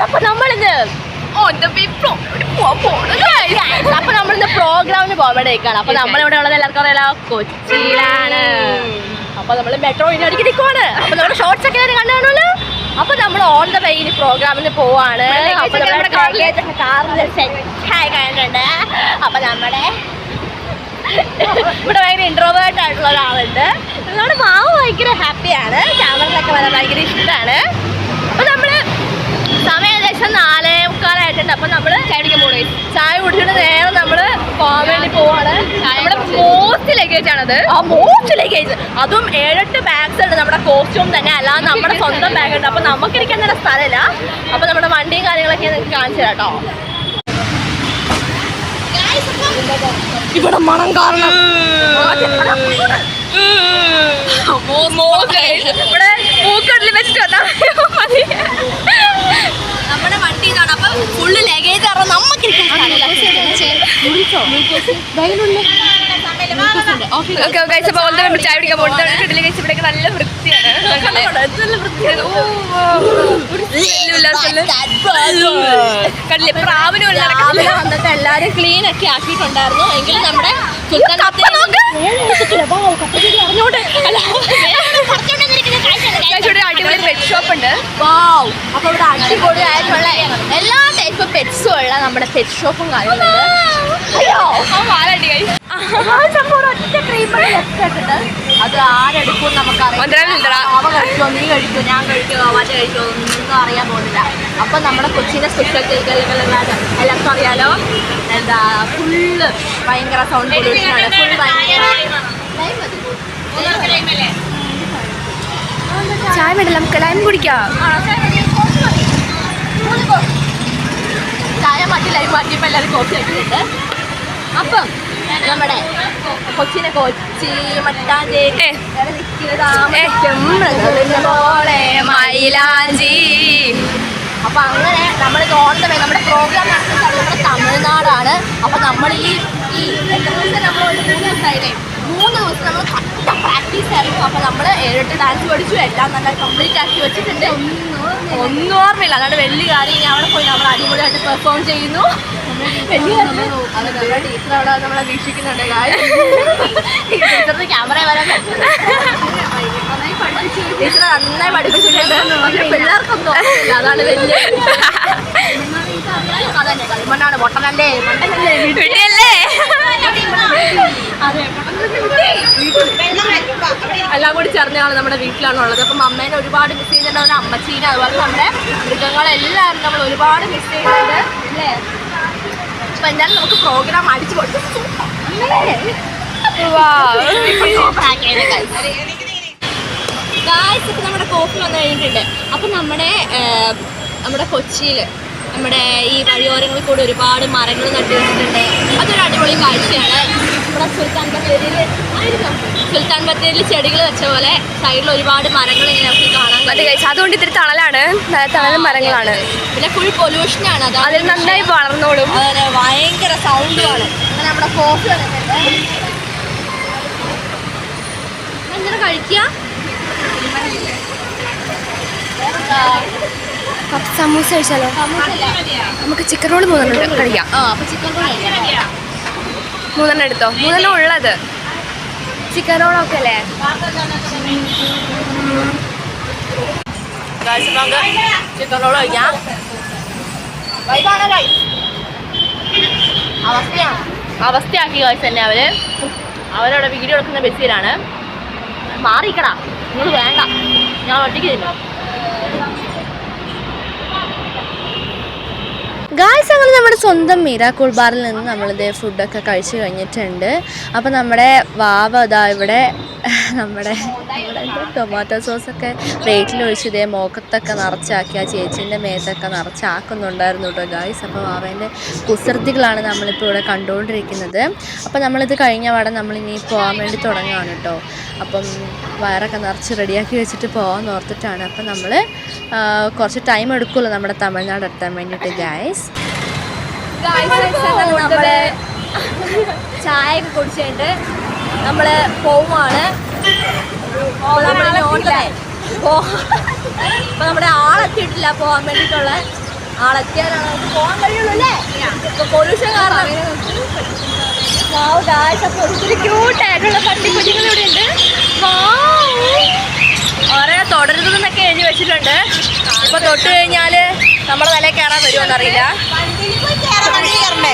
അപ്പൊ നമ്മളിന്ന് പ്രോഗ്രാമിന് പോകാൻ. അപ്പൊ നമ്മളിവിടെ ഉള്ളത് എല്ലാവർക്കും അറിയാലോ, കൊച്ചിയിലാണ്. അപ്പൊ നമ്മള് മെട്രോ ഇടയ്ക്ക് നിൽക്കുവാണ്. അപ്പൊ നമ്മുടെ ഷോർട്സ് ഒക്കെ കണ്ടു കാണുമല്ലോ. അപ്പൊ നമ്മൾ ഓൺ ദ വേ ഇനി പ്രോഗ്രാമിന് പോവാണ്. അപ്പൊ നമ്മുടെ കാറിൽ സെറ്റായി കഴിഞ്ഞിട്ടുണ്ട്. അപ്പൊ നമ്മുടെ ഇവിടെ ഭയങ്കര ഇൻട്രോവേർട്ട് ആയിട്ടുള്ള ഒരാളുണ്ട്. നമ്മുടെ മാവ് ഭയങ്കര ഹാപ്പിയാണ്. ക്യാമറയിലൊക്കെ വരാൻ ഭയങ്കര ഇഷ്ടമാണ്. അപ്പൊ നമ്മള് സമയം ഏകദേശം 4:45 അപ്പൊ നമ്മള് ചായ കുടിച്ചിട്ട് നേരെ നമ്മള് പോകാൻ വേണ്ടി പോവാണ്. നമ്മുടെ മോസ്റ്റ് ലഗേജ് ആണത്. ആ മോസ്റ്റ് ലഗേജ്, അതും 7-8 ബാഗ്സ് ഉണ്ട്. നമ്മുടെ കോസ്റ്റ്യൂം തന്നെ, അല്ലാതെ നമ്മുടെ സ്വന്തം ബാഗ് ഉണ്ട്. അപ്പൊ നമുക്കിരിക്കാൻ തന്നെ സ്ഥലമില്ല. അപ്പൊ നമ്മുടെ വണ്ടിയും കാര്യങ്ങളൊക്കെ നിങ്ങൾക്ക് കാണിച്ചു തരാം കേട്ടോ. ഇവിടെ മണം കാരണം ഇവിടെ പൂക്കടലിൽ വെച്ചിട്ട് വന്നാൽ നമ്മുടെ വണ്ടി ഇതാണ്. അപ്പൊ ഫുള്ള് ലഗേജ് ആണ്. നമുക്കിരിക്കും ചായ പിടിക്കാൻ പോകുന്നത്. ഇവിടെയൊക്കെ നല്ല വൃത്തിയാണ്. കണ്ടില്ലേ, പ്രാവിന് വന്നിട്ട് എല്ലാരും ക്ലീൻ ഒക്കെ ആക്കിയിട്ടുണ്ടായിരുന്നു. എങ്കിലും നമ്മുടെ അടിപൊളി പെറ്റ് ഷോപ്പ് ഉണ്ട്. അപ്പൊ ഇവിടെ അടിപൊളിയായിട്ടുള്ള എല്ലാ ടൈപ്പ് പെറ്റ്സും ഉള്ള നമ്മുടെ പെറ്റ് ഷോപ്പും കാര്യങ്ങളുണ്ട്. അത് ആരെടുക്കും നമുക്കറിയാം. അവ കഴിക്കുമോ, നീ കഴിക്കുമോ, ഞാൻ കഴിക്കുമോ, മറ്റേ കഴിക്കുമോ ഒന്നും അറിയാൻ പോകുന്നില്ല. അപ്പൊ നമ്മുടെ കൊച്ചിന്റെ സ്പെഷ്യൽ എല്ലാവർക്കും അറിയാലോ. എന്താ ഫുള്ള് ഭയങ്കര സൗണ്ട് പൊല്യൂഷനാണ്. ഫുൾ ഭയങ്കര ചായ വേണ്ടല്ലോ, നമുക്ക് ലൈം കുടിക്കാം. ചായ മാറ്റി ലൈം മാറ്റിയപ്പോൾ എല്ലാവരും കോഫി ആക്കിയിട്ടുണ്ട്. അപ്പം നമ്മുടെ കൊച്ചിനെ കൊച്ചി മറ്റാഞ്ചേരി മൈലാഞ്ചി. അപ്പൊ അങ്ങനെ നമ്മൾ തോന്നുന്നത് നമ്മുടെ പ്രോഗ്രാം നടത്തുന്ന നമ്മുടെ തമിഴ്നാടാണ്. അപ്പൊ നമ്മൾ ഈ എത്ര ദിവസം നമ്മൾ 3 ദിവസമായില്ലേ, 3 ദിവസം നമ്മൾ കട്ട പ്രാക്ടീസ് ആയിരുന്നു. അപ്പൊ നമ്മൾ 7-8 ഡാൻസ് പഠിച്ചു. എല്ലാം നല്ല കംപ്ലീറ്റ് ആക്കി വെച്ചിട്ടുണ്ട്. ഒന്നും ഓർമ്മയില്ല. അതാണ് വലിയ കാര്യം. ഇനി അവിടെ പോയി നമ്മൾ അടിപൊളിയായിട്ട് പെർഫോം ചെയ്യുന്നു. അത് നമ്മുടെ ടീച്ചർ അവിടെ നമ്മളെ വീക്ഷിക്കുന്നുണ്ട്. ടീച്ചറിന് ക്യാമറ വരാൻ ടീച്ചർ നന്നായി പഠിപ്പിച്ചിട്ടുണ്ട്. പിള്ളേർക്കൊന്നും ഓർമ്മയില്ല. അതാണ് വലിയ അതന്നെ കളിമണ്ണാണ്. പൊട്ടനല്ലേ വീട്ടിലല്ലേ. എല്ലാം കൂടി ചേർന്നാണ് നമ്മുടെ വീട്ടിലാണുള്ളത്. അപ്പം അമ്മേനെ ഒരുപാട് മിസ് ചെയ്യുന്നുണ്ട്. അമ്മച്ചീനെ, അതുപോലെ നമ്മുടെ മൃഗങ്ങളെല്ലാവരും നമ്മൾ ഒരുപാട് മിസ് ചെയ്യുന്നുണ്ട് അല്ലേ. അപ്പൊ എന്തായാലും നമുക്ക് പ്രോഗ്രാം അടിച്ചു കൊടുത്തു. ഇപ്പം നമ്മുടെ കോഫി വന്നു കഴിഞ്ഞിട്ടുണ്ട്. അപ്പം നമ്മുടെ കൊച്ചിയിൽ നമ്മുടെ ഈ വഴിയോരങ്ങളിൽ കൂടി ഒരുപാട് മരങ്ങൾ നട്ടു വെച്ചിട്ടുണ്ട്. അതൊരു അടിപൊളി കാഴ്ചയാണ്. നമ്മുടെ സുൽത്താൻ ബത്തേരിയിൽ ചെടികൾ വെച്ച പോലെ സൈഡിൽ ഒരുപാട് മരങ്ങൾ ഇങ്ങനെ നമുക്ക് കാണാൻ കഴിയും. അതുകൊണ്ട് ഇത്തിരി തണലാണ്, തണൽ മരങ്ങളാണ്. പിന്നെ ഫുൾ പൊല്യൂഷനാണ്. അതിൽ നന്നായി വളർന്നോളും. അതെ, ഭയങ്കര സൗണ്ടുമാണ്. അങ്ങനെ നമ്മുടെ കോഫി വന്നിട്ടുണ്ട്. എന്തിനാ കഴിക്കുക? സമൂസ കഴിച്ചാലോ? നമുക്ക് ചിക്കൻ റോൾ 3 കഴിക്കാം. അപ്പൊ ചിക്കൻ റോൾ 3 എടുത്തോ. 3 ഉള്ളത് ചിക്കൻ റോളൊക്കെ അല്ലേ. ചിക്കൻ റോൾ കഴിക്കാം. അവസ്ഥയാക്കി കഴിച്ച് തന്നെ അവരവിടെ വീഡിയോ എടുക്കുന്ന ബസ്സിലാണ്. മാറിക്കടാ, നിങ്ങൾ വേണ്ട, ഞാൻ ഒറ്റയ്ക്ക് തരും. ഗായ്സ്, അങ്ങനെ നമ്മുടെ സ്വന്തം മിറാക്കിൾ ബാറിൽ നിന്ന് നമ്മളിത് ഫുഡൊക്കെ കഴിച്ച് കഴിഞ്ഞിട്ടുണ്ട്. അപ്പം നമ്മുടെ വാവ അതാ ഇവിടെ നമ്മുടെ ടൊമാറ്റോ സോസൊക്കെ പ്ലേറ്റിലൊഴിച്ച് ഇതേ മോക്കത്തൊക്കെ നിറച്ചാക്കി ആ ചേച്ചീൻ്റെ മേത്തൊക്കെ നിറച്ചാക്കുന്നുണ്ടായിരുന്നു കേട്ടോ ഗായ്സ്. അപ്പോൾ വാവേൻ്റെ കുസൃതികളാണ് നമ്മളിപ്പോൾ ഇവിടെ കണ്ടുകൊണ്ടിരിക്കുന്നത്. അപ്പോൾ നമ്മളിത് കഴിഞ്ഞ പാടെ നമ്മളിനി പോകാൻ വേണ്ടി തുടങ്ങുകയാണ് കേട്ടോ. അപ്പം വയറൊക്കെ നിറച്ച് റെഡിയാക്കി വെച്ചിട്ട് പോകാൻ ഓർത്തിട്ടാണ്. അപ്പം നമ്മൾ കുറച്ച് ടൈം എടുക്കുമല്ലോ നമ്മുടെ തമിഴ്നാട് എത്താൻ വേണ്ടിയിട്ട് ഗായ്സ്. നമ്മൾ ചായ ഒക്കെ കുടിച്ചിട്ട് നമ്മൾ പോവുകയാണ്. അപ്പൊ നമ്മുടെ ആളെത്തിയിട്ടില്ല പോകാൻ വേണ്ടിയിട്ടുള്ള. ആളെത്തിയാലാണ് നമുക്ക് പോകാൻ കഴിയുള്ളൂ അല്ലേ? ഇപ്പൊ പൊല്യൂഷൻ കാരണം ഒത്തിരി ക്യൂട്ടായിട്ടുള്ള പട്ടിക്കുഞ്ഞുങ്ങൾ ഇവിടെ ഉണ്ട്. ഓരോ തുടരുതെന്നൊക്കെ എഴുതി വെച്ചിട്ടുണ്ട്. ഇപ്പൊ തൊട്ട് കഴിഞ്ഞാല് നമ്മുടെ നിലയിൽ കയറാൻ വരുമോന്നറിയില്ല.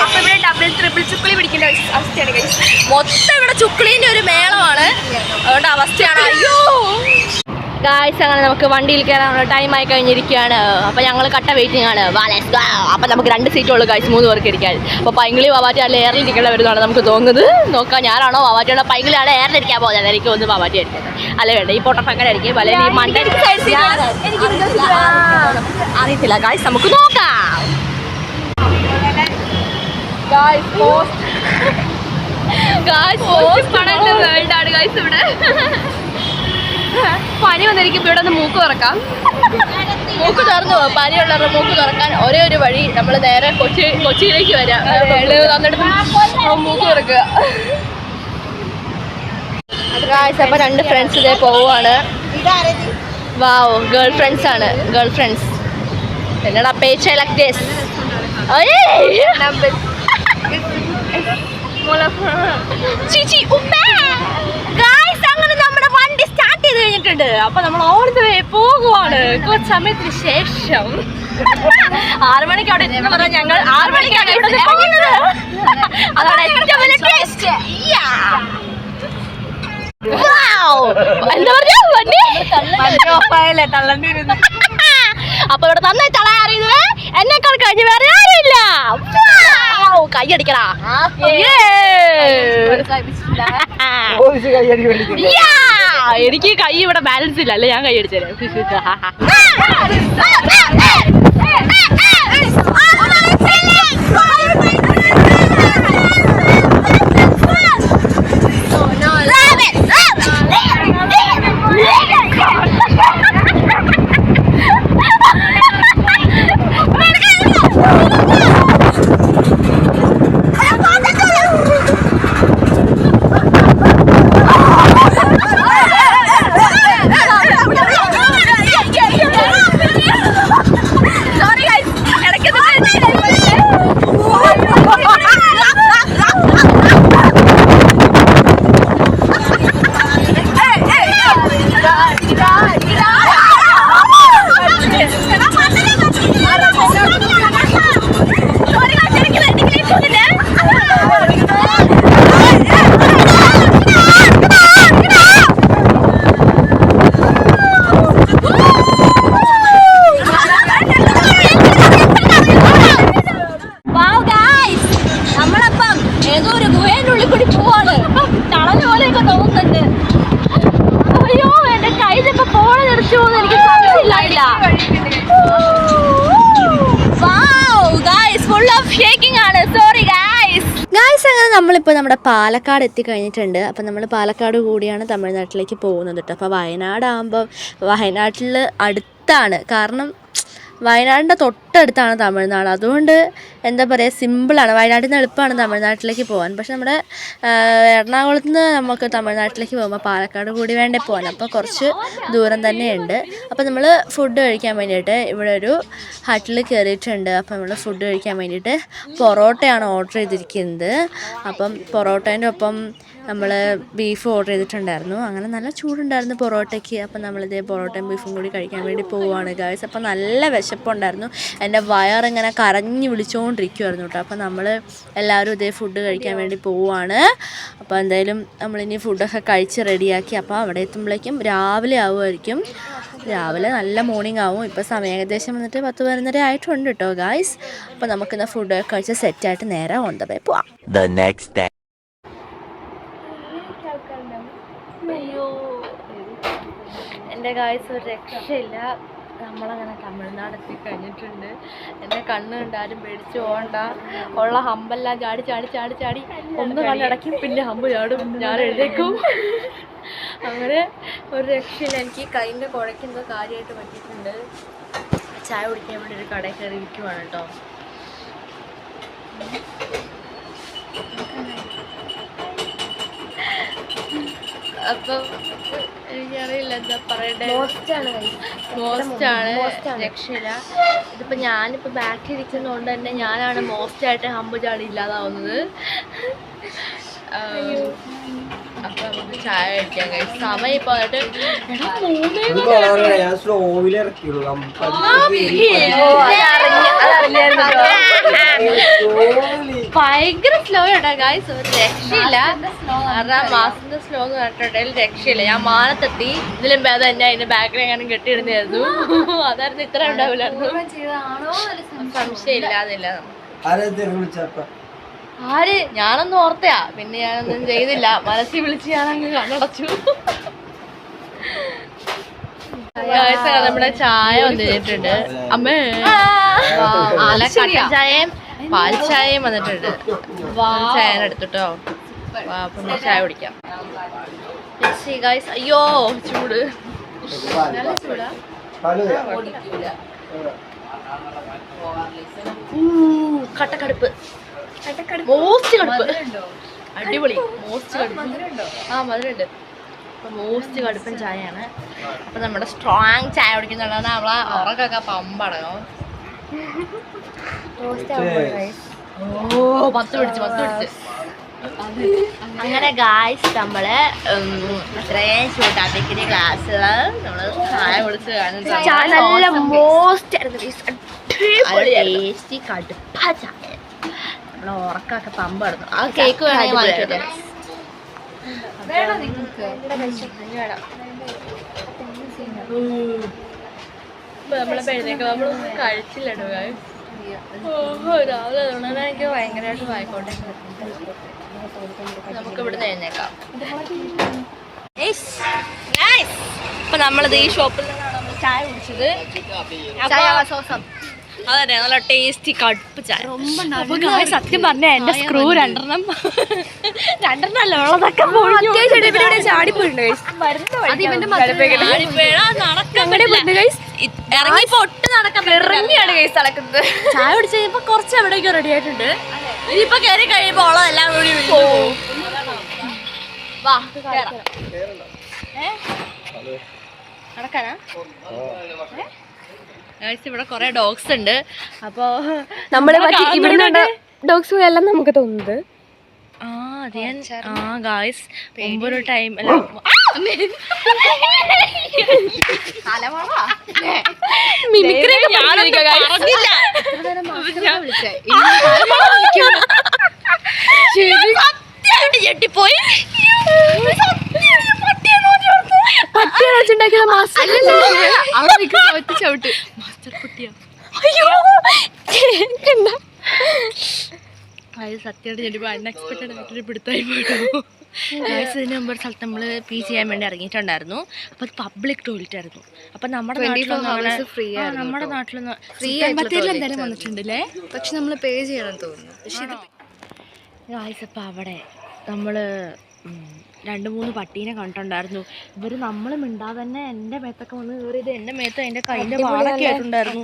അപ്പൊ ഇവിടെ ഡബിൾ ട്രിപ്പിൾ ചുക്കളി പിടിക്കേണ്ട അവസ്ഥയാണ്. മൊത്തം ഇവിടെ ചുക്കളീന്റെ ഒരു മേളമാണ്. അതുകൊണ്ട് അവസ്ഥയാണ്. അയ്യോ ഗായ്സ്, അങ്ങനെ നമുക്ക് വണ്ടിയിൽ കയറാനുള്ള ടൈമായി കഴിഞ്ഞിരിക്കുകയാണ്. അപ്പോൾ ഞങ്ങൾ കട്ട വെയിറ്റിംഗ് ആണ്. അപ്പോൾ നമുക്ക് 2 സീറ്റുള്ളൂ ഗായ്സ്, 3 പേർക്ക് ഇരിക്കാൻ. അപ്പോൾ പൈങ്കിളി വാവാറ്റി അല്ല എയറിൽ ഇരിക്കേണ്ട വരുന്നതാണ് നമുക്ക് തോന്നുന്നത്. നോക്കാം ഞാനാണോ വാവാറ്റിയാണോ പൈങ്കിളിയാണ് എയറിൽ ഇരിക്കാൻ പോകുന്നത്. എനിക്ക് ഒന്ന് വാവാറ്റി ആയിരിക്കും. അല്ല വേണ്ട, ഈ പൊട്ടപ്പങ്ങനെ ആയിരിക്കും. അല്ലെങ്കിൽ ഈ മണ്ട അറിയത്തില്ല ഗായ്സ്, നമുക്ക് നോക്കാം. വേൾഡാണ് ഗായ്സ് ഇവിടെ. പനി വന്നിരിക്കുമ്പോൾ ഇവിടെ ഒന്ന് മൂക്ക് തുറക്കാം. മൂക്ക് തുറന്നു പോകും. പനിയുള്ളവരുടെ മൂക്ക് തുറക്കാൻ ഒരേ ഒരു വഴി, നമ്മൾ നേരെ കൊച്ചിയിലേക്ക് വരാം. വന്നിട്ട് മൂക്ക് തുറക്കുക. അപ്പൊ 2 ഫ്രണ്ട്സ് ഇതേ പോവാണ്. വാവ്, ഗേൾ ഫ്രണ്ട്സ് ആണ്. ഗേൾ ഫ്രണ്ട്സ് എന്നടാ പേച്ച ലൈക്ക് ദിസ്. ചിച്ചി ഉമ്മേ ഗായ്സ്, അങ്ങനെ നമ്മുടെ വണ്ടി സ്റ്റാർട്ട് ചെയ്ത് കഴിഞ്ഞിട്ടുണ്ട്. അപ്പൊ നമ്മൾ ഓൾ ദി വേ പോകുവാണ്. കുറച്ച് സമയത്തിന് ശേഷം 6 മണിക്ക് അവിടെ എത്തുന്ന പറഞ്ഞാൽ ഞങ്ങൾ 6 മണിക്കാണ് ഇവിടെ പോകുന്നത്. അതാണ് ഏറ്റവും വലിയ ടേസ്റ്റ്. എന്താ പറഞ്ഞ അപ്പൊ ഇവിടെ നന്നായി തളയാറിയത് എന്നെക്കാൾ കഴിഞ്ഞ് വേറെ ആരുമില്ല. കൈയടിക്കടാ. എനിക്ക് കൈ ഇവിടെ ബാലൻസ് ഇല്ല. അല്ലേ ഞാൻ കൈ അടിച്ചേരാം. നമ്മളിപ്പോൾ നമ്മുടെ പാലക്കാട് എത്തിക്കഴിഞ്ഞിട്ടുണ്ട്. അപ്പം നമ്മൾ പാലക്കാട് കൂടിയാണ് തമിഴ്നാട്ടിലേക്ക് പോകുന്നത് കേട്ടോ. അപ്പോൾ വയനാടാകുമ്പോൾ വയനാട്ടിൽ അടുത്താണ്. കാരണം വയനാടിൻ്റെ തൊട്ടടുത്താണ് തമിഴ്നാട്. അതുകൊണ്ട് എന്താ പറയുക, സിമ്പിളാണ്. വയനാട്ടിൽ നിന്ന് എളുപ്പമാണ് തമിഴ്നാട്ടിലേക്ക് പോകാൻ. പക്ഷെ നമ്മുടെ എറണാകുളത്ത് നിന്ന് നമുക്ക് തമിഴ്നാട്ടിലേക്ക് പോകുമ്പോൾ പാലക്കാട് കൂടി വേണ്ടേ പോകാൻ. അപ്പോൾ കുറച്ച് ദൂരം തന്നെയുണ്ട്. അപ്പോൾ നമ്മൾ ഫുഡ് കഴിക്കാൻ വേണ്ടിയിട്ട് ഇവിടെ ഒരു ഹട്ടിൽ കയറിയിട്ടുണ്ട്. അപ്പോൾ നമ്മൾ ഫുഡ് കഴിക്കാൻ വേണ്ടിയിട്ട് പൊറോട്ടയാണ് ഓർഡർ ചെയ്തിരിക്കുന്നത്. അപ്പം പൊറോട്ടേൻ്റെ ഒപ്പം നമ്മൾ ബീഫ് ഓർഡർ ചെയ്തിട്ടുണ്ടായിരുന്നു. അങ്ങനെ നല്ല ചൂടുണ്ടായിരുന്നു പൊറോട്ടയ്ക്ക്. അപ്പം നമ്മളിതേ പൊറോട്ടയും ബീഫും കൂടി കഴിക്കാൻ വേണ്ടി പോവുകയാണ് ഗായ്സ്. അപ്പം നല്ല വിശപ്പുണ്ടായിരുന്നു. എൻ്റെ വയറിങ്ങനെ കരഞ്ഞ് വിളിച്ചുകൊണ്ടിരിക്കുമായിരുന്നു കേട്ടോ. അപ്പം നമ്മൾ എല്ലാവരും ഇതേ ഫുഡ് കഴിക്കാൻ വേണ്ടി പോവുകയാണ്. അപ്പോൾ എന്തായാലും നമ്മളിനി ഫുഡൊക്കെ കഴിച്ച് റെഡിയാക്കി. അപ്പോൾ അവിടെ എത്തുമ്പോഴേക്കും രാവിലെ ആവുമായിരിക്കും. രാവിലെ നല്ല മോർണിംഗ് ആവും. ഇപ്പോൾ സമയം ഏകദേശം വന്നിട്ട് 10-11 ആയിട്ടുണ്ട് കേട്ടോ ഗായ്സ്. അപ്പോൾ നമുക്കിന്ന് ഫുഡൊക്കെ കഴിച്ച് സെറ്റായിട്ട് നേരെ ഓൺ ദ വേ പോവാം. അയ്യോ എൻ്റെ ഗായ്സ്, ഒരു രക്ഷയില്ല. നമ്മളങ്ങനെ തമിഴ്നാട് എത്തിക്കഴിഞ്ഞിട്ടുണ്ട്. എൻ്റെ കണ്ണ് കണ്ടാലും പേടിച്ച് പോകണ്ട. ഉള്ള ഹമ്പെല്ലാം ചാടി ചാടി ചാടി ചാടി ഒന്ന് കണ്ണടയ്ക്കും, പിന്നെ ഹമ്പ് ചാടും, ഞാൻ എഴുതേക്കും. അങ്ങനെ ഒരു രക്ഷയില്ല. എനിക്ക് കൈൻ്റെ കുഴയ്ക്കെന്തോ കാര്യമായിട്ട് പറ്റിയിട്ടുണ്ട്. ചായ കുടിക്കാൻ വേണ്ടി ഒരു കടയിൽ കയറി ഇരിക്കുവാണ് കേട്ടോ. അപ്പം എനിക്കറിയില്ല എന്താ പറയണ്ടേ. മോസ്റ്റാണ്, രക്ഷയില്ല. ഇതിപ്പോൾ ഞാനിപ്പോൾ ബാക്കിൽ ഇരിക്കുന്നതുകൊണ്ട് തന്നെ ഞാനാണ് മോസ്റ്റായിട്ട് ഹമ്പ് ചാടി ഇല്ലാതാവുന്നത്. അപ്പം നമുക്ക് ചായ കഴിക്കാൻ കഴിയും. സമയം ഇപ്പോൾ ഭയങ്കര സ്ലോ കേട്ടോ ഗായ്സ്, ഒരു രക്ഷയില്ല. 6 മാസത്തിന്റെ സ്ലോ എന്ന് പറഞ്ഞിട്ടുണ്ടെങ്കിൽ രക്ഷയില്ല. ഞാൻ മാനത്തെത്തി. ഇതിലും ഭേദം എന്നെ അതിന്റെ ബാക്കിൽ എങ്ങാനും കെട്ടിയിടുന്നായിരുന്നു. അതായിരുന്നു ഇത്ര ഉണ്ടാവില്ലായിരുന്നു. സംശയം ഇല്ലാതില്ല. ആര് ഞാനൊന്നും ഓർത്തയാ, പിന്നെ ഞാനൊന്നും ചെയ്തില്ല. മനസ്സിൽ വിളിച്ച് ഞാനങ്ങ് കണ്ണടച്ചു. നമ്മുടെ ചായ വന്നിട്ടുണ്ട്. അമ്മേ കട്ടൻ ചായയും പാൽ ചായയും വന്നിട്ടുണ്ട്. ചായ എടുത്തിട്ടോ. അപ്പം ചായ കുടിക്കാം. അയ്യോ ചൂട്, കട്ടക്കടുപ്പ്, മോസ്റ്റ് കടുപ്പ്, അടിപൊളി മോസ്റ്റ് കടുപ്പ്. ആ മധുരമുണ്ട്. അപ്പം മോസ്റ്റ് കടുപ്പൻ ചായയാണ്. അപ്പം നമ്മുടെ സ്ട്രോങ് ചായ കുടിക്കുന്നുള്ളതാണ്. അവളെ ഉറക്കൊക്കെ പമ്പടങ്ങോ. പത്ത് പിടിച്ച് അങ്ങനെ ഗായ്സ് നമ്മള് ഇത്രയും ചൂടാപ്പിക്കുന്ന ഗ്ലാസ് നമ്മള് ചായ കുടിച്ച് നല്ല മോസ്റ്റ് ടേസ്റ്റി കടുപ്പ ചായ. നമ്മളെ ഉറക്കൊക്കെ പമ്പ് കിടന്നു. ആ കേക്ക് വേണമെങ്കിൽ വാങ്ങിക്കട്ടെ. നമ്മളെ പെഴുന്നേക്ക് നമ്മളൊന്നും കഴിച്ചില്ലടോ. രാവിലെ അതുകൊണ്ടാണ് എനിക്ക് ഭയങ്കരമായിട്ട് വായിക്കോട്ടെ. നമുക്ക് ഇവിടെ എഴുന്നേക്കാം. അപ്പൊ നമ്മളിത് ഈ ഷോപ്പിൽ നിന്നാണ് നമ്മൾ ചായ കുടിച്ചത്. അതന്നെ നല്ല ടേസ്റ്റി കടുപ്പ് ചായ. സത്യം പറഞ്ഞ എന്റെ സ്ക്രൂ രണ്ടെണ്ണം അല്ല ഉള്ളതൊക്കെ ചാടിപ്പോയിട്ടുണ്ട്. ഇറങ്ങിപ്പോ ഒട്ടും നടക്കാൻ ഇറങ്ങിയാണ് കേസ് നടക്കുന്നത്. ചായ കുടിച്ച് കഴിയുമ്പോ കുറച്ച് എവിടേക്കോ റെഡി ആയിട്ടുണ്ട്. ഇനിയിപ്പൊ കയറി കഴിയുമ്പോ ഉള്ളതെല്ലാം കൂടി വാ നടക്കാനാ. ഇവിടെ കുറെ ഡോഗ്സ് ഉണ്ട്. അപ്പൊ നമ്മള് ഡോഗ്സ് എല്ലാം നമുക്ക് തോന്നുന്നത് ഗായ്സ് മുമ്പൊരു ടൈം അല്ല ഞെട്ടിപ്പോയി. പട്ടിയുണ്ടാക്കിയ മാസ്റ്റർ ചവിട്ട് മാസ്റ്റർ പട്ടിയാ. അത് സത്യമായിട്ട് ചെല്ലുമ്പോൾ അൺഎക്സ്പെക്റ്റഡ് ആയിട്ടൊരു പിടുത്തായി പോയിട്ടോ. ഇതിന് മുമ്പ് ഒരു സ്ഥലത്ത് നമ്മൾ പി ചെയ്യാൻ വേണ്ടി ഇറങ്ങിയിട്ടുണ്ടായിരുന്നു. അപ്പോൾ അത് പബ്ലിക് ടോയ്ലറ്റ് ആയിരുന്നു. അപ്പം നമ്മുടെ നാട്ടിലൊന്നും എന്തായാലും വന്നിട്ടുണ്ടല്ലേ, പക്ഷെ നമ്മൾ പേ ചെയ്യണം തോന്നുന്നു. പക്ഷെ ഇത് അപ്പം അവിടെ നമ്മൾ 2-3 പട്ടീനെ കണ്ടിട്ടുണ്ടായിരുന്നു. ഇവർ നമ്മൾ മിണ്ടാതെ തന്നെ എൻ്റെ മേത്തൊക്കെ വന്ന് കയറിയത്. എൻ്റെ മേത്ത് അതിൻ്റെ കൈൻ്റെ പാടൊക്കെ ആയിട്ടുണ്ടായിരുന്നു.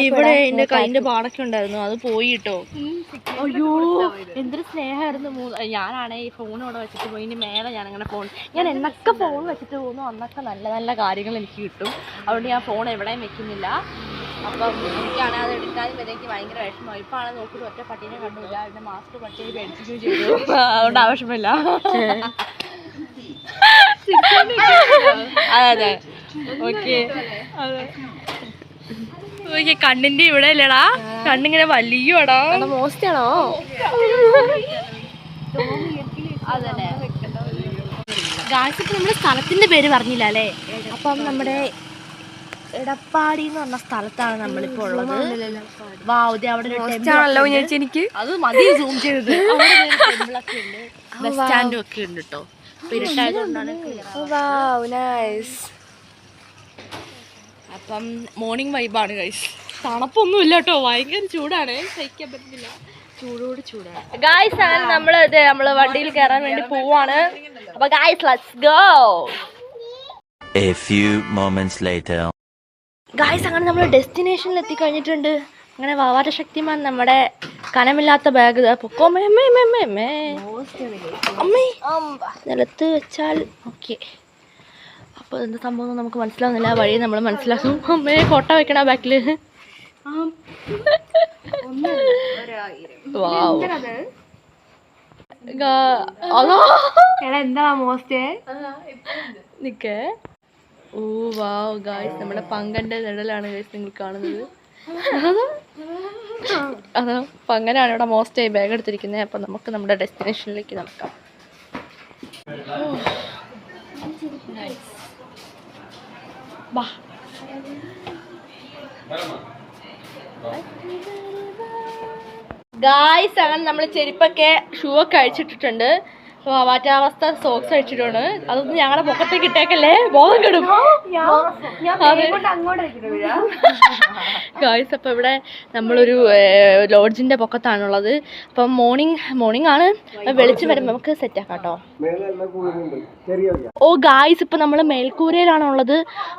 ഇവിടെ എൻ്റെ കൈൻ്റെ പാടൊക്കെ ഉണ്ടായിരുന്നു. അത് പോയി കേട്ടോ. അയ്യോ എന്തൊരു സ്നേഹമായിരുന്നു. ഞാനാണെ ഈ ഫോൺ ഇവിടെ വെച്ചിട്ട് പോയി. ഇനി മേലെ ഞാനങ്ങനെ ഞാൻ എന്നൊക്കെ ഫോൺ വെച്ചിട്ട് പോകുന്നു അന്നൊക്കെ നല്ല നല്ല കാര്യങ്ങൾ എനിക്ക് കിട്ടും. അതുകൊണ്ട് ഞാൻ ഫോൺ എവിടെയും വെക്കുന്നില്ല. അപ്പം എനിക്കാണെങ്കിൽ അത് എടുക്കാനും വരെ എനിക്ക് ഭയങ്കര വിഷമമായി. ഇപ്പം ആണെങ്കിൽ നോക്കിയിട്ട് ഒറ്റ പട്ടീനെ കണ്ടില്ല. എൻ്റെ മാസ്റ്റർ പട്ടിയെ പേടിപ്പിക്കുകയും ചെയ്തു. അതുകൊണ്ട് ആവശ്യമില്ല. അതെ ഓക്കെ. ഓക്കെ കണ്ണിന്റെ ഇവിടെ ഇല്ലടാ, കണ്ണിങ്ങനെ വലിയടാ. മോസ്റ്റാണോ? അതന്നെ ഗായ്സ്. ഇപ്പം നമ്മുടെ സ്ഥലത്തിന്റെ പേര് പറഞ്ഞില്ല അല്ലേ. അപ്പം നമ്മുടെ എടപ്പാടി എന്ന് പറഞ്ഞ സ്ഥലത്താണ് നമ്മളിപ്പോ ഉള്ളത്. അവിടെ എനിക്ക് അത് മതി സൂം ചെയ്തത്. ടെമ്പിളൊക്കെ ഉണ്ട്, ബസ് സ്റ്റാൻഡും ഒക്കെ ഉണ്ട് കേട്ടോ. ഇരുട്ടായതുകൊണ്ടാണ്. അപ്പം മോർണിംഗ് വൈബാണ് ഗൈസ്. തണുപ്പൊന്നും ഇല്ല കേട്ടോ, ഭയങ്കര ചൂടാണ്, സഹിക്കാൻ പറ്റുന്നില്ല. ചൂടോട് ചൂടാണ് ഗായ്സ്. അങ്ങനെ നമ്മള് വണ്ടിയിൽ കയറാൻ വേണ്ടി പോവാണ്. അപ്പൊ guys let's go. A few moments later. Guys അങ്ങനെ നമ്മൾ ഡെസ്റ്റിനേഷനിൽ എത്തിക്കഴിഞ്ഞിട്ടുണ്ട്. അങ്ങനെ വാവാറ്റ ശക്തിമാൻ നമ്മുടെ കനമില്ലാത്ത ബാഗ് പൊക്കോ അമ്മേ നിലത്ത് വെച്ചാൽ ഓക്കെ. അപ്പോൾ എന്താ സംഭവം നമുക്ക് മനസ്സിലാവുന്നില്ല. വഴി നമ്മൾ മനസ്സിലാക്കും. അമ്മയെ കൊട്ട വെക്കണ ബാക്കിൽ. എന്താ മോസ്റ്റേ നിക്കേ. ഓ വാവ് ഗായ്സ്, നമ്മുടെ പങ്കന്റെ നിഴലാണ് ഗായ്സ് നിങ്ങൾ കാണുന്നത്. അതാ പങ്കനാണ് ഇവിടെ മോസ്റ്റ് ആയി ബാഗ് എടുത്തിരിക്കുന്നത്. അപ്പം നമുക്ക് നമ്മുടെ ഡെസ്റ്റിനേഷനിലേക്ക് നടക്കാം. ഗായ്സ് അങ്ങനെ നമ്മൾ ചെരുപ്പൊക്കെ ഷൂ ഒക്കെ അഴിച്ചിട്ടിട്ടുണ്ട്. വാറ്റാവസ്ഥ സോക്സ് അഴിച്ചിട്ടുണ്ട്. അതൊന്നും ഞങ്ങളുടെ പൊക്കത്തേക്ക് ഇട്ടേക്കല്ലേ, ബോധം കെടും ഗായ്സ്. അപ്പം ഇവിടെ നമ്മളൊരു ലോഡ്ജിൻ്റെ പൊക്കത്താണുള്ളത്. അപ്പം മോർണിംഗ് ആണ്. വെളിച്ചം വരുമ്പോൾ നമുക്ക് സെറ്റാക്കാം കേട്ടോ. ഓ ഗായ്സ്, ഇപ്പം നമ്മൾ മേൽക്കൂരയിലാണുള്ളത്.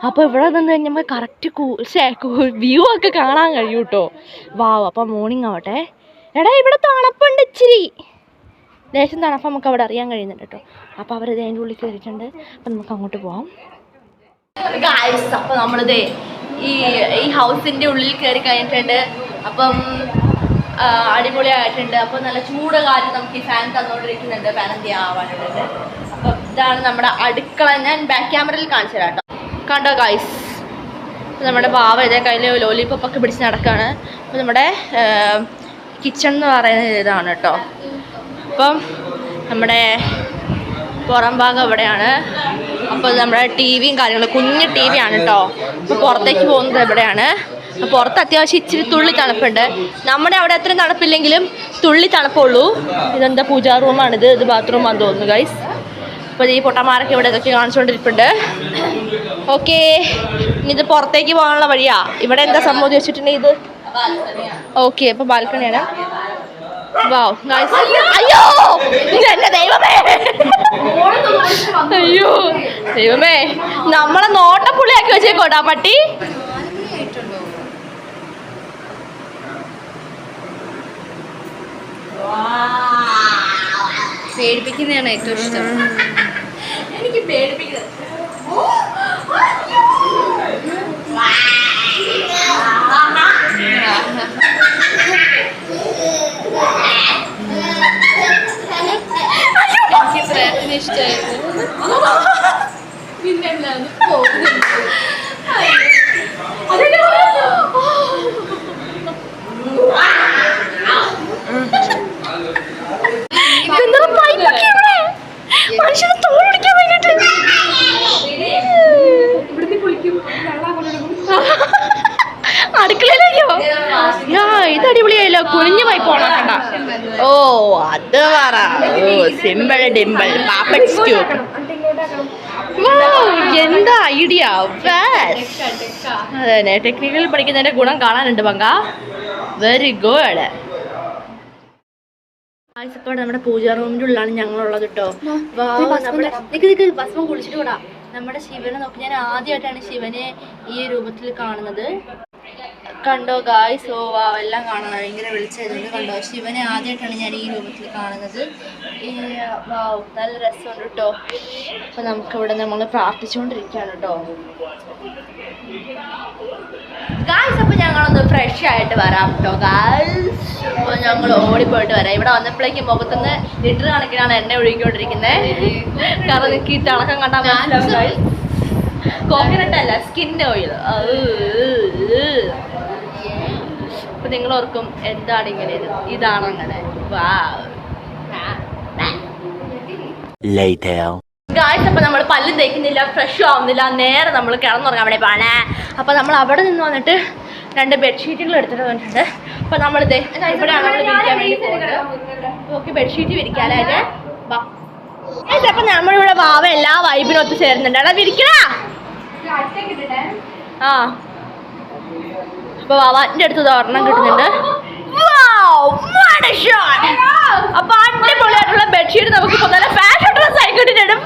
അപ്പോൾ ഇവിടെ നിന്ന് കഴിഞ്ഞാൽ കറക്റ്റ് വ്യൂ ഒക്കെ കാണാൻ കഴിയും കേട്ടോ. വാവ്. അപ്പം മോർണിംഗ് ആവട്ടെ. എടാ ഇവിടെ തണുപ്പുണ്ട് ഇച്ചിരി, ദേശം തണുപ്പ് നമുക്ക് അവിടെ അറിയാൻ കഴിയുന്നുണ്ട് കേട്ടോ. അപ്പോൾ അവരത് അതിൻ്റെ ഉള്ളിൽ കയറിയിട്ടുണ്ട്. അപ്പം നമുക്ക് അങ്ങോട്ട് പോവാം ഗായ്സ്. അപ്പോൾ നമ്മളിത് ഈ ഹൗസിൻ്റെ ഉള്ളിൽ കയറി കഴിഞ്ഞിട്ടുണ്ട്. അപ്പം അടിപൊളിയായിട്ടുണ്ട്. അപ്പോൾ നല്ല ചൂട് കാറ്റ് നമുക്ക് ഈ ഫാൻ തന്നുകൊണ്ടിരിക്കുന്നുണ്ട്. ഫാൻ എന്ത് ആവാനുണ്ട്. അപ്പം ഇതാണ് നമ്മുടെ അടുക്കള. ഞാൻ ബാക്ക് ക്യാമറയിൽ കാണിച്ചു തരാം കേട്ടോ. കണ്ടോ ഗായ്സ്, നമ്മുടെ ബാവ ഇതേ കയ്യിൽ ലോലിപോപ്പൊക്കെ പിടിച്ച് നടക്കുകയാണ്. അപ്പോൾ നമ്മുടെ കിച്ചൺ എന്ന് പറയുന്നത് ഇതാണ് കേട്ടോ. അപ്പം നമ്മുടെ പുറം ഭാഗം ഇവിടെയാണ്. അപ്പോൾ നമ്മുടെ ടി വിയും കാര്യങ്ങളും കുഞ്ഞ് ടി വി ആണ് കേട്ടോ. അപ്പോൾ പുറത്തേക്ക് പോകുന്നത് ഇവിടെയാണ്. പുറത്ത് അത്യാവശ്യം ഇച്ചിരി തുള്ളി തണുപ്പുണ്ട്. നമ്മുടെ അവിടെ അത്രയും തണുപ്പില്ലെങ്കിലും തുള്ളി തണുപ്പുള്ളൂ. ഇതെന്താ പൂജാ റൂമാണിത്. ഇത് ബാത്റൂമാണെന്ന് തോന്നുന്നു ഗൈസ്. അപ്പോൾ ഈ പൊട്ടന്മാരൊക്കെ ഇവിടെ ഇതൊക്കെ കാണിച്ചുകൊണ്ടിരിപ്പുണ്ട്. ഓക്കെ, ഇനി ഇത് പുറത്തേക്ക് പോകാനുള്ള വഴിയാ. ഇവിടെ എന്താ സംഭവം വെച്ചിട്ടുണ്ടെങ്കിൽ ഇത് ഓക്കെ. അപ്പോൾ ബാൽക്കണിയാണ്. വാവ് ഗൈസ്. അയ്യോ എന്റെ ദൈവമേ, അയ്യോ ദൈവമേ, നമ്മളെ നോട്ടപ്പുള്ളിയാക്കി വെച്ചേക്കോട്ടാ പട്ടി. പേടിപ്പിക്കുന്നതാണ് ഏറ്റവും ഇഷ്ടം. എനിക്ക് പേടിപ്പിക്കുന്നത്. എനിക്ക് ഇഷ്ടമായിരുന്നു. പിന്നെ മനുഷ്യനെ തോടിക്കാൻ വേണ്ടിട്ട് അടുക്കളയിലേക്കോ? ഇത് അടിപൊളിയായല്ലോ. കുനിഞ്ഞു പോയി പോണ കണ്ട. ഓ അത് പറ. സിമ്പിൾ ഡിമ്പിൾ പാപ്പറ്റ് സ്റ്റൂ. എന്താ ഐഡിയ. അതെ, ടെക്നിക്കൽ പഠിക്കുന്നതിന്റെ ഗുണം കാണാനുണ്ട് പങ്ക. Very good. ഇപ്പോൾ നമ്മുടെ പൂജാ റൂമിൻ്റെ ഉള്ളിലാണ് ഞങ്ങളുള്ളത് കേട്ടോ. നമ്മുടെ ഭസ്മം കുളിച്ചിട്ട് കൂടാ. നമ്മുടെ ശിവനെ നോക്കി. ഞാൻ ആദ്യമായിട്ടാണ് ശിവനെ ഈ രൂപത്തിൽ കാണുന്നത്. കണ്ടോ ഗായ്സ്. ഓ വാ, എല്ലാം കാണാൻ ഭയങ്കര വിളിച്ചതുകൊണ്ട് കണ്ടോ. ശിവനെ ആദ്യമായിട്ടാണ് ഞാൻ ഈ രൂപത്തിൽ കാണുന്നത്. വാവ്, നല്ല രസമുണ്ട് കേട്ടോ. അപ്പോൾ നമുക്കിവിടെ നമ്മൾ പ്രാർത്ഥിച്ചുകൊണ്ടിരിക്കുകയാണ് കേട്ടോ ഗായ്സ്. അപ്പോൾ ഞങ്ങളൊന്ന് ഫ്രഷ് ആയിട്ട് വരാം കേട്ടോ ഗായ്സ്. അപ്പോൾ ഞങ്ങൾ ഓടിപ്പോയിട്ട് വരാം. ഇവിടെ വന്നപ്പോഴേക്കും മുഖത്തുനിന്ന് ലിറ്റർ കണക്കിനാണ് എണ്ണ ഒഴുകിക്കൊണ്ടിരിക്കുന്നത്. കാരണം നിങ്ങൾക്ക് ഈ തിളക്കം കണ്ടാൽ മനസ്സിലാവും ഗായ്സ്. കോക്കനട്ട് അല്ല, സ്കിൻ ഓയിൽ. അപ്പൊ നിങ്ങൾ ഓർക്കും എന്താണ് ഇങ്ങനെ, ഇതാണ് അങ്ങനെ. ഗായ്സ്, അപ്പൊ നമ്മൾ പല്ലും തേക്കുന്നില്ല, ഫ്രഷും ആവുന്നില്ല, നേരെ നമ്മൾ കിടന്നുറങ്ങാൻ വേണ്ടി പോണേ. അപ്പൊ നമ്മൾ അവിടെ നിന്ന് വന്നിട്ട് 2 ബെഡ്ഷീറ്റുകൾ എടുത്തിട്ട് വന്നിട്ടുണ്ട്. അപ്പൊ നമ്മൾ ഇവിടെയാണ് നമ്മൾ വിരിക്കാൻ വേണ്ടി പോകുന്നത്. ഓക്കെ, ബെഡ്ഷീറ്റ് വിരിക്കാനായിട്ട്. അപ്പൊ നമ്മളിവിടെ വാവ എല്ലാ വൈബിനും ഒത്തു ചേരുന്നുണ്ട്. അവിടെ വിരിക്കണ. ആ, അപ്പൊ വാവാന്റെ അടുത്ത് ഒരെണ്ണം കിട്ടുന്നുണ്ട്. അപ്പൊ അടിപൊളിയായിട്ടുള്ള ബെഡ്ഷീറ്റ് നമുക്ക് ഇപ്പൊ നല്ല ഫാഷൻ ഡ്രസ് ആയി കിട്ടിയിട്ടുണ്ട്.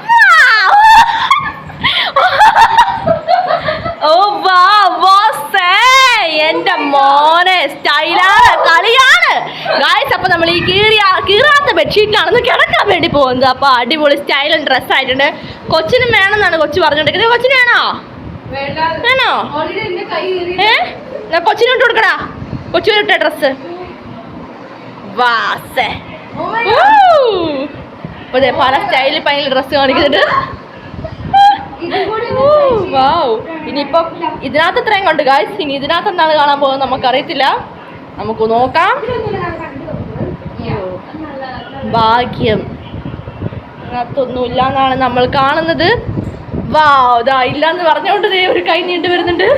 ഓ വാ, എന്റെ മോനെ സ്റ്റൈൽ പോകുന്നത്. അപ്പോൾ അടിപൊളി സ്റ്റൈലും ഡ്രസ്സ് ആയിട്ടുണ്ട്. കൊച്ചിനും വേണമെന്നാണ് കൊച്ചു പറഞ്ഞോണ്ടിരിക്കുന്നത്. കൊച്ചിന് വേണോ? വേണോ? കൊച്ചിനോട്ട് കൊടുക്കടാ. കൊച്ചിനിട്ട ഡ്രസ്സ് വാസേ. അപ്പൊ പല സ്റ്റൈലിൽ ഭയങ്കര ഡ്രസ്സ് കാണിക്കുന്നുണ്ട്. ഇനിയിപ്പൊ ഇതിനകത്ത് ഇത്രയും കണ്ടു ഗായ്സ്. ഇനി ഇതിനകത്ത് എന്താണ് കാണാൻ പോകുന്നത് നമുക്കറിയത്തില്ല. നമുക്ക് നോക്കാം. ഭാഗ്യം അതിനകത്തൊന്നുമില്ല എന്നാണ് നമ്മൾ കാണുന്നത്. ഇതാ ഇല്ലാന്ന് പറഞ്ഞോണ്ട് ഒരു കൈ നീണ്ടു വരുന്നുണ്ട്.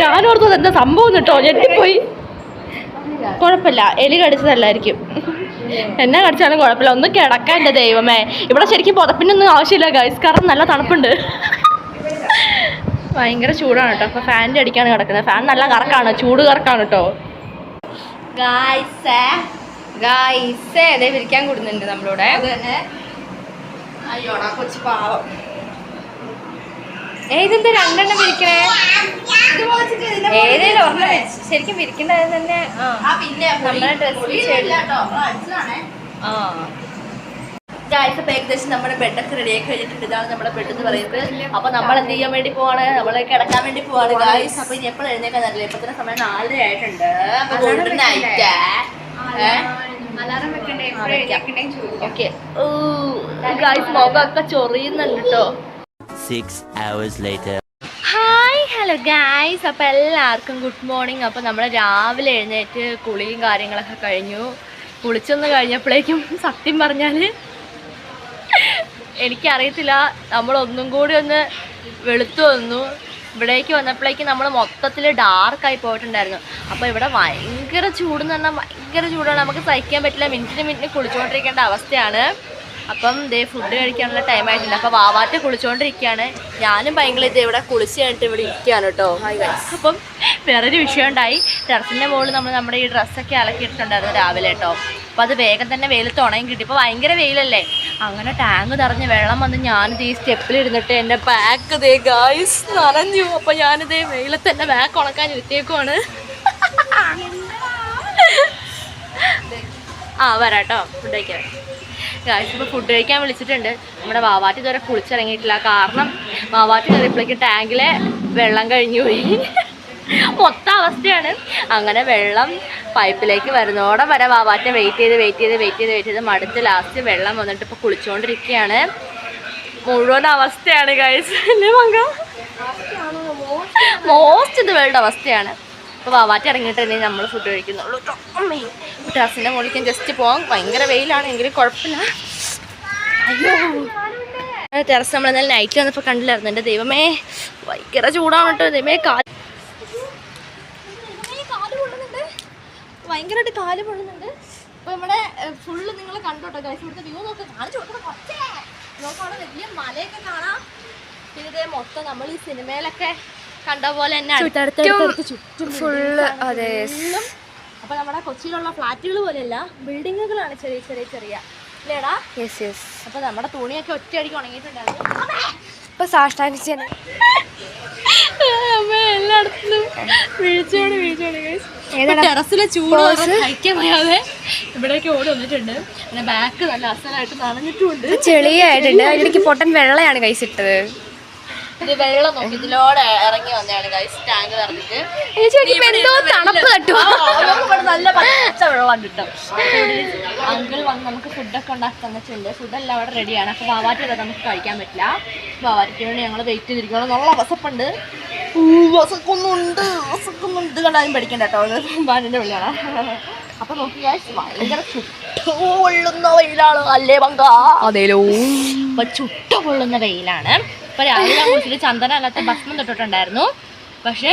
ഞാനോർത്തത് എന്താ സംഭവം കേട്ടോ, ഞെട്ടിപ്പോയി. കുഴപ്പമില്ല, എലി കടിച്ചതല്ലായിരിക്കും. എന്നെ കടിച്ചാലും കുഴപ്പമില്ല. ഒന്ന് കിടക്കാൻ എൻ്റെ ദൈവമേ. ഇവിടെ ശരിക്കും പുതപ്പിനൊന്നും ആവശ്യമില്ല ഗൈസ്, കാരണം നല്ല തണുപ്പുണ്ട്. ഭയങ്കര ചൂടാണ് കേട്ടോ. അപ്പോൾ ഫാനിൻ്റെ അടിക്കാണ് കിടക്കുന്നത്. ഫാൻ നല്ല കറക്കാണ്, ചൂട് കറക്കാണ് കേട്ടോ ഗായ്സേ. അതേ വിരിക്കാൻ കൂടുന്നുണ്ട് നമ്മളിവിടെ. അയ്യോടാ കൊച്ചു പാവം. ഇതെന്താ രണ്ടെണ്ണം വിരിക്കണേ? ഏതേലും ഒരെണ്ണം ശരിക്കും വിരിക്കേണ്ടത് തന്നെ. നമ്മളെ ഡ്രസ് ഏകദേശം നമ്മുടെ ബെഡൊക്കെ റെഡി ആക്കി കഴിഞ്ഞിട്ടുണ്ട്. ഇതാണ് നമ്മുടെ ബെഡ് എന്ന് പറയുന്നത്. അപ്പൊ നമ്മൾ എന്ത് ചെയ്യാൻ വേണ്ടി പോവാണ്? നമ്മൾ കിടക്കാൻ വേണ്ടി പോവാണ് ഗായ്സ്. അപ്പൊ ഇനി എപ്പോഴും എഴുന്നേക്കാൻ നല്ലത്. ഇപ്പൊ തന്നെ സമയം 4 ആയിട്ടുണ്ട്. മുഖമൊക്കെ ചൊറിയുന്നുണ്ട് കേട്ടോ. 6 hours later. Hi hello guys. അപ്പോൾ എല്ലാവർക്കും ഗുഡ് മോർണിംഗ്. അപ്പോൾ നമ്മൾ രാവിലെ എഴുന്നേറ്റ് കുളിയും കാര്യങ്ങളൊക്കെ കഴിഞ്ഞു. കുളിച്ചൊന്ന് കഴിഞ്ഞപ്പോഴേക്കും സത്യം പറഞ്ഞാൽ എനിക്കറിയത്തില്ല, നമ്മളൊന്നും കൂടി ഒന്ന് വെളുത്തു വന്നു. ഇവിടേക്ക് വന്നപ്പോഴേക്കും നമ്മൾ മൊത്തത്തിൽ ഡാർക്കായി പോയിട്ടുണ്ടായിരുന്നു. അപ്പോൾ ഇവിടെ ഭയങ്കര ചൂടെന്ന് പറഞ്ഞാൽ ഭയങ്കര ചൂടാണ്. നമുക്ക് സഹിക്കാൻ പറ്റില്ല. മിനിറ്റിന് കുളിച്ചുകൊണ്ടിരിക്കേണ്ട അവസ്ഥയാണ്. അപ്പം ഇതേ ഫുഡ് കഴിക്കാനുള്ള ടൈം ആയിട്ടുണ്ട്. അപ്പോൾ വാവാറ്റ് കുളിച്ചുകൊണ്ടിരിക്കുകയാണ്. ഞാനും ഭയങ്കര ഇവിടെ കുളിച്ച് കഴിഞ്ഞിട്ട് ഇവിടെ ഇരിക്കുകയാണ് കേട്ടോ. അപ്പം വേറൊരു വിഷയം ഉണ്ടായി. ടെറസിൻ്റെ മുകളിൽ നമ്മുടെ ഈ ഡ്രസ്സൊക്കെ അലക്കിയിട്ടുണ്ടായിരുന്നു രാവിലെ കേട്ടോ. അപ്പോൾ അത് വേഗം തന്നെ വെയിലത്ത് ഉണങ്ങി കിട്ടി. ഇപ്പോൾ ഭയങ്കര വെയിലല്ലേ. അങ്ങനെ ടാങ്ക് നിറഞ്ഞ് വെള്ളം വന്ന് ഞാനിത് ഈ സ്റ്റെപ്പിലിരുന്നിട്ട് എൻ്റെ ബാക്ക് ഇതേ ഗായ്സ് നിറഞ്ഞു. അപ്പോൾ ഞാനിതേ വെയിലത്ത് എൻ്റെ ബാക്ക് ഉണക്കാൻ ഇരുത്തിയേക്കുവാണ്. വരാട്ടോ ഫുഡ് കഴിക്കാൻ. ഗായ്സ് ഇപ്പോൾ ഫുഡ് കഴിക്കാൻ വിളിച്ചിട്ടുണ്ട്. നമ്മുടെ വാവാറ്റ് ഇതുവരെ കുളിച്ചിറങ്ങിയിട്ടില്ല. കാരണം വാവാറ്റ് കയറിയപ്പോഴേക്കും ടാങ്കിലെ വെള്ളം കഴിഞ്ഞു പോയി. മൊത്തം അവസ്ഥയാണ്. അങ്ങനെ വെള്ളം പൈപ്പിലേക്ക് വരുന്നോടെ വരെ വാവാറ്റെ വെയിറ്റ് ചെയ്ത് മടുത്ത് ലാസ്റ്റ് വെള്ളം വന്നിട്ട് ഇപ്പോൾ കുളിച്ചുകൊണ്ടിരിക്കുകയാണ്. മുഴുവൻ അവസ്ഥയാണ് ഗൈസ്. അല്ലേ മങ്ക? മോസ്റ്റ് ഇത് വേൾഡ് അവസ്ഥയാണ്. അപ്പോൾ വാവാറ്റ് ഇറങ്ങിയിട്ട് തന്നെ നമ്മൾ ഫുഡ് കഴിക്കുന്നുള്ളൂ. ടെറസിൻ്റെ മുകളിലേക്ക് ജസ്റ്റ് പോകാം. ഭയങ്കര വെയിലാണ്, എങ്കിലും കുഴപ്പമില്ല. അയ്യോ, ടെറസ് നമ്മൾ എന്നാലും നൈറ്റ് വന്നപ്പോൾ കണ്ടില്ലായിരുന്നു. എൻ്റെ ദൈവമേ ഭയങ്കര ചൂടാണ് കേട്ടോ. ദൈവമേ ഭയങ്കരമായിട്ട് കാല് പൊള്ളുന്നുണ്ട്. അപ്പോൾ നമ്മുടെ ഫുള്ള് നിങ്ങൾ കണ്ടോട്ടോ ഗൈസ്. ഇവിടുത്തെ വ്യൂ നോക്ക്, കാണിച്ചു കൊടുക്കണം. കുറച്ചേ നോക്കവിടെ വലിയ മലയൊക്കെ കാണാം. പിന്നെ ഇതേ മൊത്തം നമ്മൾ ഈ സിനിമയിലൊക്കെ കണ്ട പോലെ തന്നെ ചുറ്റും ഫുള്ള്. അതെ. അപ്പോൾ നമ്മുടെ കൊച്ചിയിലുള്ള ഫ്ലാറ്റുകൾ പോലെയല്ല, ബിൽഡിങ്ങുകളാണ് ചെറിയ ഇല്ലേടാ? യെസ്. അപ്പോൾ നമ്മുടെ തുണിയൊക്കെ ഒറ്റയടിക്ക് ഉണങ്ങിയിട്ടുണ്ടായിരുന്നു. ഇപ്പോൾ സാഷ്ടാനിച്ച് എല്ലായിടത്തും വീഴ്ചയോട് ടെറസിലെ ചൂട് സഹിക്കാൻ വയ്യാതെ ഇവിടേക്ക് ഓടി വന്നിട്ടുണ്ട്. പിന്നെ ബാക്ക് നല്ല അസലായിട്ട് നനഞ്ഞിട്ടുമുണ്ട്, ചെളിയായിട്ടുണ്ട്. അതിലേക്ക് പൊട്ടൻ വെള്ളയാണ് കഴിച്ചിട്ടത്. ഇത് വെള്ളം നോക്കി ഇതിലൂടെ ഇറങ്ങി വന്നതാണ് ഗൈസ്. ടാങ്ക് നിറഞ്ഞിട്ട് തണുപ്പ് തട്ടും. നല്ല പച്ച വെള്ളം കിട്ടും. അങ്കിൾ വന്ന് നമുക്ക് ഫുഡൊക്കെ ഉണ്ടാക്കി തന്നിട്ടുണ്ട്. ഫുഡെല്ലാം അവിടെ റെഡിയാണ്. അപ്പോൾ വാവാറ്റ് നമുക്ക് കഴിക്കാൻ പറ്റില്ല. വാവാറ്റിക്ക് വേണ്ടി ഞങ്ങൾ വെയിറ്റ് ചെയ്തിരിക്കണം. നല്ല വസപ്പുണ്ട്, വസക്കുന്നുണ്ട്. കണ്ടാലും പഠിക്കണ്ട കേട്ടോ. അത് ബാനിൻ്റെ വെള്ളിയാണ്. അപ്പോൾ നോക്കി ഗൈസ്, ഭയങ്കര ചുട്ടുപൊള്ളുന്ന വെയിലാണ് അല്ലേ പങ്ക? അതേലോ. അപ്പോൾ ചുട്ടുപൊള്ളുന്ന വെയിലാണ്. ഇപ്പോൾ രാവിലെ കുറിച്ചിട്ട് ചന്ദന അല്ലാത്ത ഭസ്മം തൊട്ടിട്ടുണ്ടായിരുന്നു. പക്ഷേ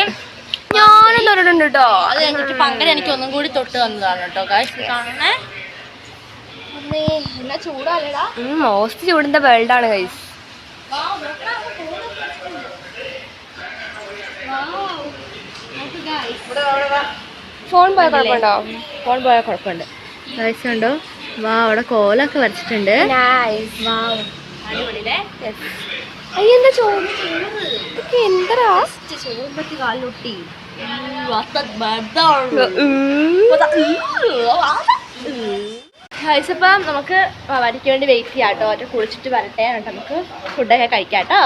ഞാനും തൊട്ടിട്ടുണ്ട് കേട്ടോ. അത് കഴിഞ്ഞിട്ട് പങ്കര എനിക്ക് ഒന്നും കൂടി തൊട്ട് തന്നതാണ് കേട്ടോ ഗൈസ്. കാണണേ, എന്നാ ചൂടാല്ലേടാ. മോസ്റ്റ് ചൂടിന്റെ വേൾഡാണ് ഗൈസ്. ഫോൺ പോയ കുഴപ്പമുണ്ടോ? ഫോൺ പോയ കുഴപ്പമുണ്ട് ഗൈസ്. കണ്ടോ, വാ അവിടെ കോലൊക്കെ വരച്ചിട്ടുണ്ട്. അടിപൊളിയില്ലേ? അയ്യെന്താ ചോറ് എന്താ ചോറുമ്പത്തി കാലിലൊട്ടി. കഴിച്ചപ്പം നമുക്ക് വരിക്ക് വേണ്ടി വെയിറ്റ് ചെയ്യാം കേട്ടോ. ഒറ്റ കുളിച്ചിട്ട് വരട്ടെ എന്നിട്ട് നമുക്ക് ഫുഡൊക്കെ കഴിക്കാം കേട്ടോ.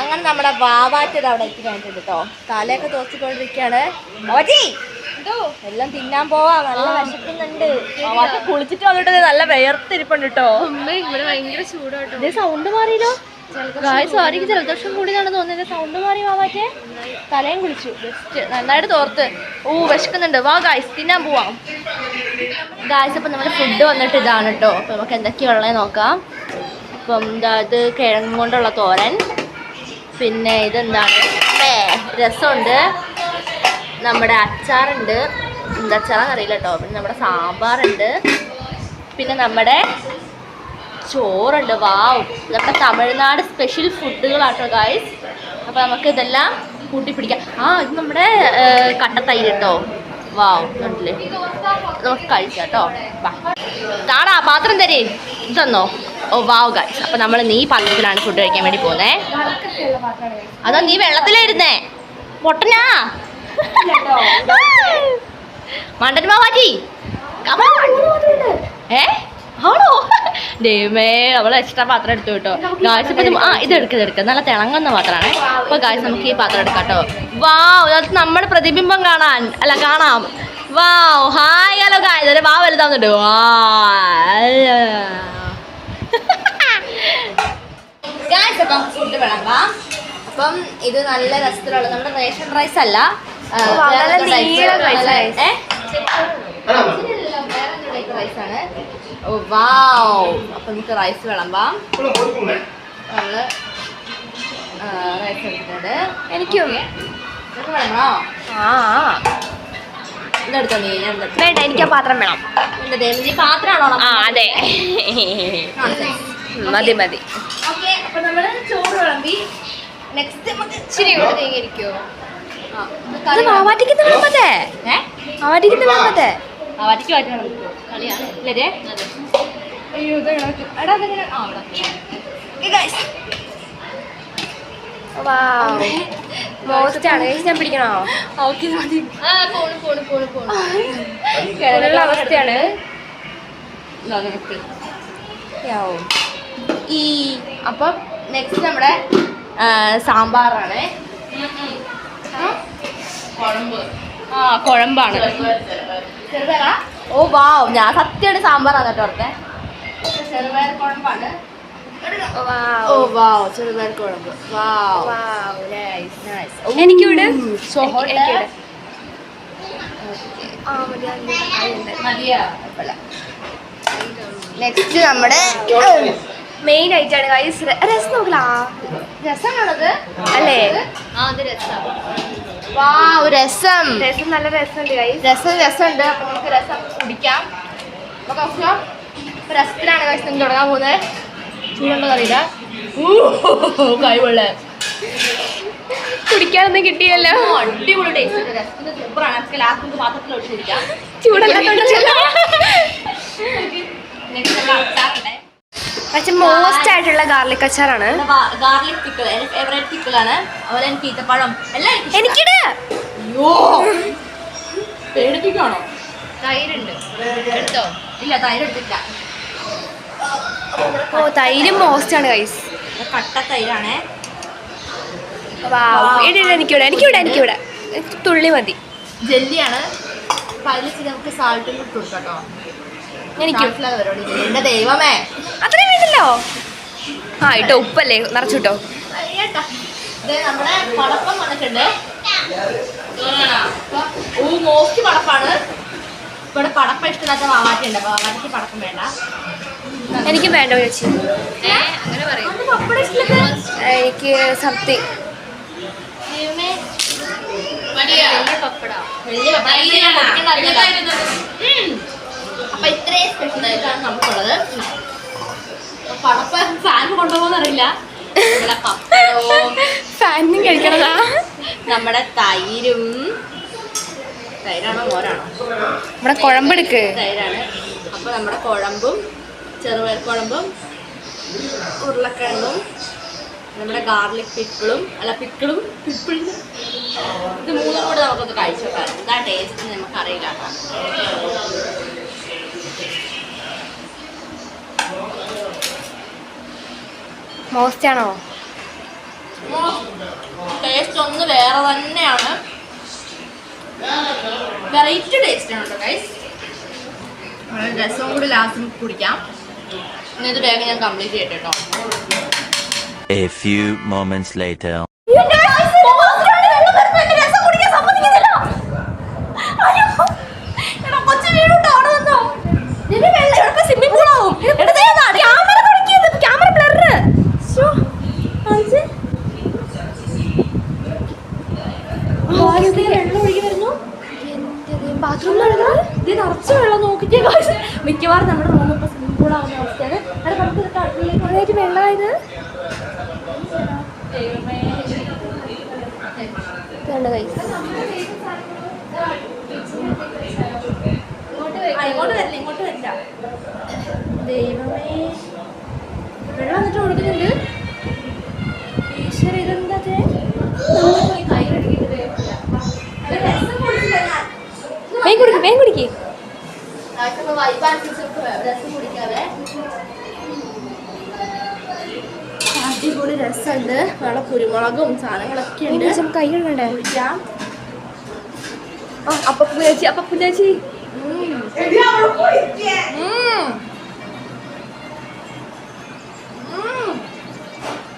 അങ്ങനെ നമ്മുടെ വാവാറ്റത് അവിടെ എത്തി കഴിഞ്ഞിട്ടുണ്ട് കേട്ടോ. തലയൊക്കെ തോച്ചിക്കൊണ്ടിരിക്കുകയാണ്. എല്ലാം തിന്നാൻ പോവാ. നല്ല വിശക്കുന്നുണ്ട്. വാവാറ്റ കുളിച്ചിട്ട് വന്നിട്ട് നല്ല വിയർത്തിരിപ്പുണ്ട് കേട്ടോ. ഇവിടെ ഭയങ്കര ചൂടാട്ടോ. ഇതേ സൗണ്ട് മാറിയല്ലോ. സോറിക്ക് ജലദോഷം കൂടിയതാണ് തോന്നുന്നത്. സൗണ്ട് മാറി വാവാറ്റെ. തലയും കുളിച്ചു ജസ്റ്റ് നന്നായിട്ട് തോർത്ത്. വിശക്കുന്നുണ്ട്. വാ ഗായ്സ് തിന്നാൻ പോവാം. ഗായ്സ് അപ്പം നമ്മുടെ ഫുഡ് വന്നിട്ട് ഇതാണ് കേട്ടോ. അപ്പം നമുക്ക് എന്തൊക്കെയുള്ളത് നോക്കാം. അപ്പം ഇത് കിഴങ്ങ് കൊണ്ടുള്ള തോരൻ, പിന്നെ ഇതെന്താണ് രസമുണ്ട്, നമ്മുടെ അച്ചാറുണ്ട്, എന്താ അച്ചാറാന്ന് അറിയില്ല കേട്ടോ. പിന്നെ നമ്മുടെ സാമ്പാറുണ്ട്, പിന്നെ നമ്മുടെ ചോറുണ്ട്. വാവ്, നമ്മുടെ തമിഴ്നാട് സ്പെഷ്യൽ ഫുഡുകളാട്ടോ ഗായ്സ്. അപ്പോൾ നമുക്ക് ഇതെല്ലാം കൂട്ടിപ്പിടിക്കാം. ഇത് നമ്മുടെ കട്ടത്തൈര് കേട്ടോ. വാവ്, കണ്ടില്ലേ? നമുക്ക് കഴിക്കാം കേട്ടോ. താടാ പാത്രം തരേ ഇതന്നോ. വാവ് ഗായ്സ്. അപ്പോൾ നമ്മൾ നീ പാത്രത്തിലാണ് ഫുഡ് കഴിക്കാൻ വേണ്ടി പോകുന്നത്. അതോ നീ വെള്ളത്തിലായിരുന്നേ പൊട്ടനാ മണ്ടൻ മാവാറ്റി. ആണോ ദൈവമേ, അവൾ എക്സ്ട്രാ പാത്രം എടുത്തു കേട്ടോ ഗായ്സ്. ഇപ്പം ഇതെടുക്കുക നല്ല തിളങ്ങുന്ന പാത്രമാണ്. അപ്പോൾ ഗായ്സ് നമുക്ക് ഈ പാത്രം എടുക്കാം കേട്ടോ. വാവ്, അത് നമ്മുടെ പ്രതിബിംബം കാണാൻ കാണാം. വാവ്, ഹായ് ഹലോ ഗായ്സ്. ഒരു വാവ് വലുതാവുന്നുണ്ട്. ഗായ്സ് അപ്പം ഫുഡ് വിളമ്പാം. അപ്പം ഇത് നല്ല രസത്തിലുള്ള നമ്മുടെ റേഷൻ റൈസ് അല്ല, റൈസാണ്. വാവ്, അപ്പം നമുക്ക് റൈസ് വിളമ്പാം. നമ്മള് റൈസ് എടുത്തിട്ടുണ്ട്. എനിക്കും ഇതൊക്കെ വിളമ്പണോ? ഇതെടുത്തോ നീ. വേണ്ട, എനിക്ക് ആ പാത്രം വേണം. നീ പാത്രമാണോ? അതെ, മതി മതി. ഓക്കെ, അപ്പൊ നമ്മള് ചോറ് വിളമ്പി. നെക്സ്റ്റ് നമുക്ക് ഇച്ചിരി തേങ്ങിയിരിക്കുമോ? ആവാറ്റിക്ക് വിളമ്പത്തെ. ആവാറ്റിക്ക് വിളമ്പത്തെ. ആവാറ്റിക്ക് മാറ്റി നമുക്ക് കളിയാണ് ഇല്ലേ? അയ്യോ, എടാ അതെങ്ങനെ? ഞാൻ പിടിക്കണോ? ഓക്കെ മതി. കിണറുള്ള അവസ്ഥയാണ്. അപ്പം നെക്സ്റ്റ് നമ്മുടെ സാമ്പാറാണ്. കുഴമ്പാണ്. ചെറുപയറാ? ഓ വാവ്, ഞാൻ സത്യമായിട്ട് സാമ്പാറാണ് കേട്ടോ ഓർത്തെ. ചെറുപയർ കുഴമ്പാണ്. ഓ വാവ്, ചെറുപയർ കുഴമ്പ്. എനിക്കിവിടെ നെക്സ്റ്റ് നമ്മുടെ മെയിൻ ഐറ്റാണ് ഗൈസ്. രസം നോക്കലാ. രസമാണത് അല്ലേ? വാവ്, രസം. രസം നല്ല രസമുണ്ട് ഗൈസ്. രസമുണ്ട്. അപ്പൊ നമുക്ക് രസം കുടിക്കാം. രസത്തിലാണ് ഗൈസ് നിങ്ങൾ തുടങ്ങാൻ പോകുന്നത്. ചൂടുണ്ടോ അറിയില്ല. കൈവെള്ള കുടിക്കാനൊന്നും കിട്ടിയല്ലോ. അടിപൊളി ടേസ്റ്റ്. രസത്തിന്റെ സൂപ്പറാണ്. നമുക്ക് ലാസ്റ്റ് പാത്രത്തിൽ ഒഴിച്ച് കുടിക്കാം. ചൂടല്ല. പക്ഷെ മോസ്റ്റ് ആയിട്ടുള്ള ഗാർലിക് അച്ചാറാണ്. ഗാർലിക് പിക്കിൾ എന്റെ ഫേവറേറ്റ് പിക്കിളാണ്. അതുപോലെ എനിക്ക് ഈത്തപ്പഴം എല്ലാം എനിക്കിട്. അയ്യോ, പേടിപ്പിക്കാണോ? തൈരുണ്ട് എടുത്തോ? ഇല്ല, തൈര് എടുത്തില്ല. ഓ, തൈര് മോസ്റ്റ് ആണ് ഗൈസ്. കട്ട തൈരാണേ. എനിക്കിവിടെ തുള്ളി മതി. ജെല്ലിയാണ്. അപ്പൊ അതിൽ നമുക്ക് സാൾട്ടും ഇട്ട് കൊടുക്കാം കേട്ടോ. എനിക്ക് എന്റെ ദൈവമേ, അത്രയും വേണ്ടല്ലോ. ഇട്ടോ ഉപ്പല്ലേ നിറച്ചിട്ടോ. നമ്മുടെ പടപ്പം വന്നിട്ടുണ്ട്. മോസ്റ്റ് പടപ്പാണ്. ഇവിടെ പടപ്പം ഇഷ്ടമില്ലാത്ത വാവാറ്റി ഉണ്ട്. വാവാറ്റിക്ക് പടപ്പം വേണ്ട. എനിക്ക് വേണ്ട ചേച്ചി. അങ്ങനെ പറയും. എനിക്ക് സംതിങ് അപ്പൊ ഇത്രയും സ്പെഷ്യൽ ആയിട്ടാണ് നമുക്കുള്ളത്. പടപ്പം ഫാൻ കൊണ്ടുപോകുന്നറിയില്ല. നമ്മുടെ പപ്പടവും ഫാനും കഴിക്കണതാ. നമ്മുടെ തൈരും. തൈരാണോ മോരാണോ? നമ്മുടെ കുഴമ്പെടുക്ക്. തൈരാണ്. അപ്പൊ നമ്മുടെ കുഴമ്പും ചെറുപയർ കുഴമ്പും ഉരുളക്കിഴങ്ങും നമ്മുടെ ഗാർലിക് പിക്കിളും പിപ്പിളും ഇത് മൂന്നും കൂടെ നമുക്കൊന്ന് കഴിച്ചു നോക്കാം. എന്താ ടേസ്റ്റ് നമുക്കറിയില്ല. മോസ്റ്റ് ആണോ? ടേസ്റ്റ് ഒന്ന് വേറെ തന്നെയാണ്. വെറൈറ്റി ടേസ്റ്റ് ആണ് കേട്ടോ ഗൈസ്. രസവും കൂടി ലാസ്റ്റ് കുടിക്കാം. ഇത് വേഗം ഞാൻ കംപ്ലീറ്റ് ചെയ്യട്ടെ കേട്ടോ. A few moments later. നിറച്ച് വെള്ളം നോക്കിട്ടേ മിക്കവാറും നമ്മുടെ റൂം ഇപ്പൊ സ്വിമ്മിംഗ് പൂൾ ആവുന്ന അവസ്ഥയാണ്. വെള്ളമായത് ഇങ്ങോട്ട് വരില്ല. ദൈവമേ, വെള്ളം വന്നിട്ട് ഒഴുകുന്നുണ്ട്. ഈശ്വര, ഇതെന്താ വേഗം കുടിക്കേ. അടിപൊളി രസമുണ്ട്. നല്ല കുരുമുളകും സാധനങ്ങളൊക്കെ ഉണ്ട്. കൈ കഴുകണ്ടേ? കുടിക്കാം. അപ്പൊ പുല്ലാച്ചി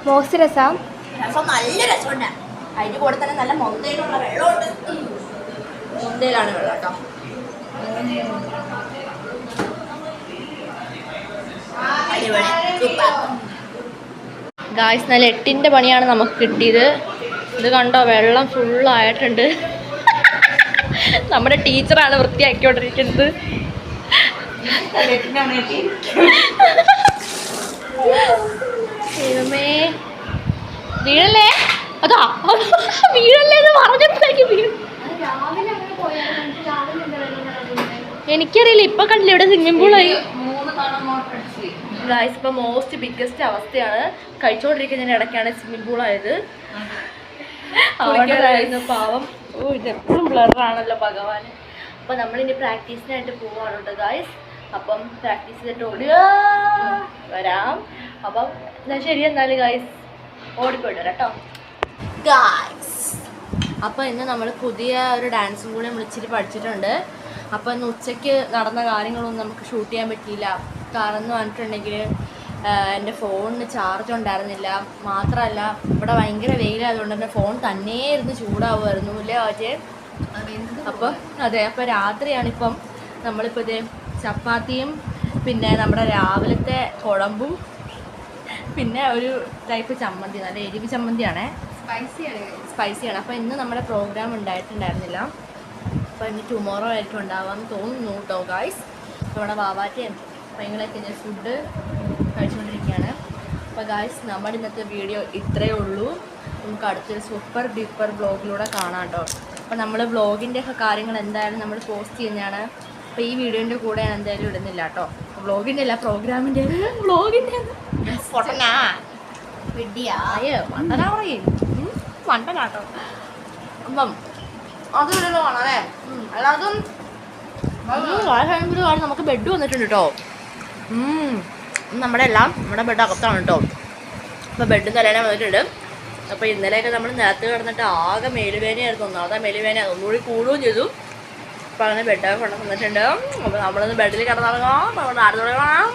മോസ്റ്റ് രസം. രസം നല്ല രസമുണ്ട്. അതിൻ്റെ കൂടെ തന്നെ നല്ല മൊന്തയിലുള്ള വെള്ളമുണ്ട്. മൊന്തയിലാണ് വെള്ളം കേട്ടോ. ഗായ്സ്, നല്ല 8ന്റെ പണിയാണ് നമുക്ക് കിട്ടിയത്. ഇത് കണ്ടോ, വെള്ളം ഫുള്ളായിട്ടുണ്ട്. നമ്മുടെ ടീച്ചറാണ് വൃത്തിയാക്കിക്കൊണ്ടിരിക്കുന്നത്. ദൈവമേ, വീഴല്ലേ? അതാ വീഴല്ലേ എന്ന് പറഞ്ഞപ്പോഴേക്ക് വീഴും. എനിക്കറിയില്ല, ഇപ്പൊ കണ്ടില്ല ഇവിടെ സ്വിമ്മിംഗ് പൂളായി. ഗായ്സ്, ഇപ്പൊ മോസ്റ്റ് ബിഗ്ഗസ്റ്റ് അവസ്ഥയാണ്. കഴിച്ചുകൊണ്ടിരിക്കുന്നതിന്റെ ഇടയ്ക്കാണ് സ്വിമ്മിംഗ് പൂളായത്. അവരുടെയായിരുന്നു പാവം. ഇതെപ്പോഴും ബ്ലറാണല്ലോ ഭഗവാൻ. അപ്പം നമ്മളിനി പ്രാക്ടീസിനായിട്ട് പോവാണ് കേട്ടോ ഗായ്സ്. അപ്പം പ്രാക്ടീസ് ചെയ്തിട്ട് ഓടുക വരാം. അപ്പം എന്നാൽ ശരി, എന്നാലും ഗായ്സ് ഓടിപ്പോയിട്ട് വരാം കേട്ടോ ഗായ്സ്. അപ്പോൾ ഇന്ന് നമ്മൾ പുതിയ ഒരു ഡാൻസും കൂടെ വിളിച്ചിട്ട് പഠിച്ചിട്ടുണ്ട്. അപ്പോൾ ഇന്ന് ഉച്ചയ്ക്ക് നടന്ന കാര്യങ്ങളൊന്നും നമുക്ക് ഷൂട്ട് ചെയ്യാൻ പറ്റിയില്ല. കാരണം എന്ന് പറഞ്ഞിട്ടുണ്ടെങ്കിൽ എൻ്റെ ഫോണിന് ചാർജ് ഉണ്ടായിരുന്നില്ല. മാത്രമല്ല ഇവിടെ ഭയങ്കര വെയിലായതുകൊണ്ട് തന്നെ ഫോൺ തന്നെ ഇരുന്ന് ചൂടാവുമായിരുന്നു അല്ലേ ആജെ? അപ്പോൾ അതെ, അപ്പോൾ രാത്രിയാണിപ്പം നമ്മളിപ്പോൾ ഇത് ചപ്പാത്തിയും പിന്നെ നമ്മുടെ രാവിലത്തെ കുഴമ്പും പിന്നെ ഒരു ടൈപ്പ് ചമ്മന്തി, നല്ല എരിവ് ചമ്മന്തിയാണേ, സ്പൈസിയാണ്. അപ്പോൾ ഇന്ന് നമ്മുടെ പ്രോഗ്രാം ഉണ്ടായിട്ടുണ്ടായിരുന്നില്ല. അപ്പോൾ ഇനി ടുമോറോ ആയിരിക്കും ഉണ്ടാവാമെന്ന് തോന്നുന്നു കേട്ടോ ഗായ്സ്. നമ്മുടെ ബാബാറ്റയും പൈങ്ങളൊക്കെ ഞാൻ ഫുഡ് കഴിച്ചുകൊണ്ടിരിക്കുകയാണ്. അപ്പോൾ ഗായ്സ്, നമ്മുടെ ഇന്നത്തെ വീഡിയോ ഇത്രയേ ഉള്ളൂ. നമുക്ക് അടുത്തൊരു സൂപ്പർ ഡീപ്പർ വ്ളോഗിലൂടെ കാണാം കേട്ടോ. അപ്പോൾ നമ്മൾ വ്ളോഗിൻ്റെ ഒക്കെ കാര്യങ്ങൾ എന്തായാലും നമ്മൾ പോസ്റ്റ് ചെയ്യുന്നതാണ്. അപ്പോൾ ഈ വീഡിയോൻ്റെ കൂടെ ഞാൻ എന്തായാലും ഇടുന്നില്ല കേട്ടോ. വ്ളോഗിൻ്റെ അല്ല, പ്രോഗ്രാമിൻ്റെ വ്ളോഗിൻ്റെ വണ്ടനാ പറയും, വണ്ടനാട്ടോ. അപ്പം അത് വീഡിയോ കാണാം അല്ലേ? അല്ലാതെ നമുക്ക് ബെഡ് വന്നിട്ടുണ്ട് കേട്ടോ. നമ്മുടെ ബെഡ് അകത്താണ് കേട്ടോ. അപ്പോൾ ബെഡും തലേനെ വന്നിട്ടുണ്ട്. അപ്പോൾ ഇന്നലെയൊക്കെ നമ്മൾ നിലത്ത് കിടന്നിട്ട് ആകെ മേലുവേനയായിരുന്നു. ഒന്നാമത്തെ മേലുവേന ഒന്നുകൂടി കൂടുകയും ചെയ്തു. അപ്പോൾ അങ്ങനെ ബെഡൊക്കെ കൊണ്ട് വന്നിട്ടുണ്ട്. അപ്പോൾ നമ്മളൊന്ന് ബെഡിൽ കിടന്നിറങ്ങാം. നമ്മൾ നാട്ടിൽ തുടങ്ങാം.